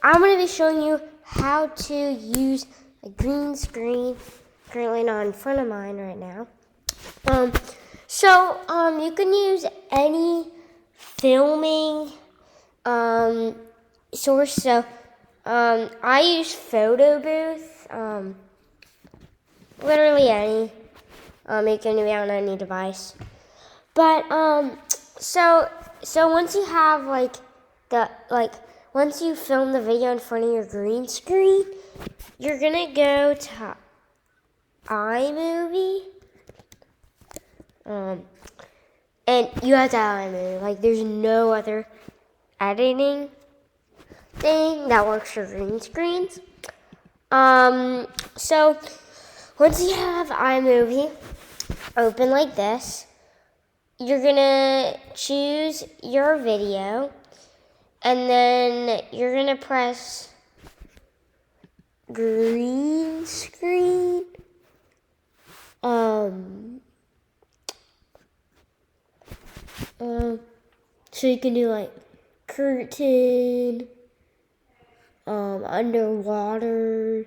I'm going to be showing you how to use a green screen, currently not in front of mine right now. You can use any filming source. So I use Photo Booth, literally any. It can be on any device. But so once you have once you film the video in front of your green screen, you're gonna go to iMovie. And you have to have iMovie. Like, there's no other editing thing that works for green screens. So once you have iMovie open like this, you're gonna choose your video, and then you're gonna press green screen. So you can do like curtain, underwater,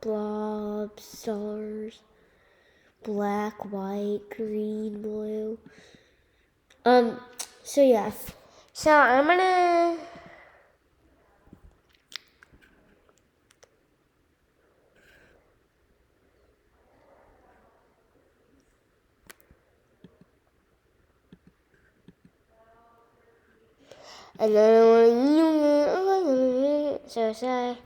blob, stars, black, white, green, blue. So yeah. So I'm gonna and then so say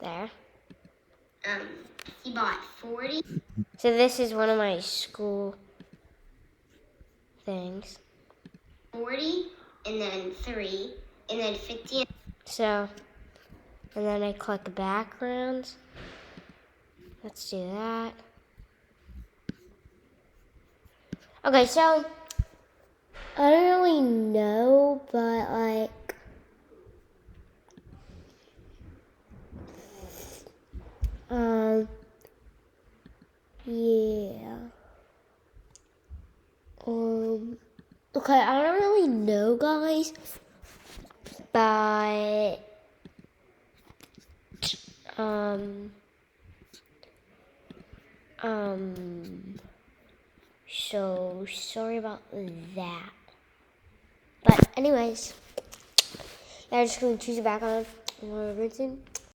there. He bought 40. So this is one of my school things. 40, and then 3, and then 50. So, and then I click backgrounds. Let's do that. Okay, so I don't really know, but like, yeah. Okay, I don't really know, guys, but so sorry about that. But anyways, yeah, I'm just gonna choose a background.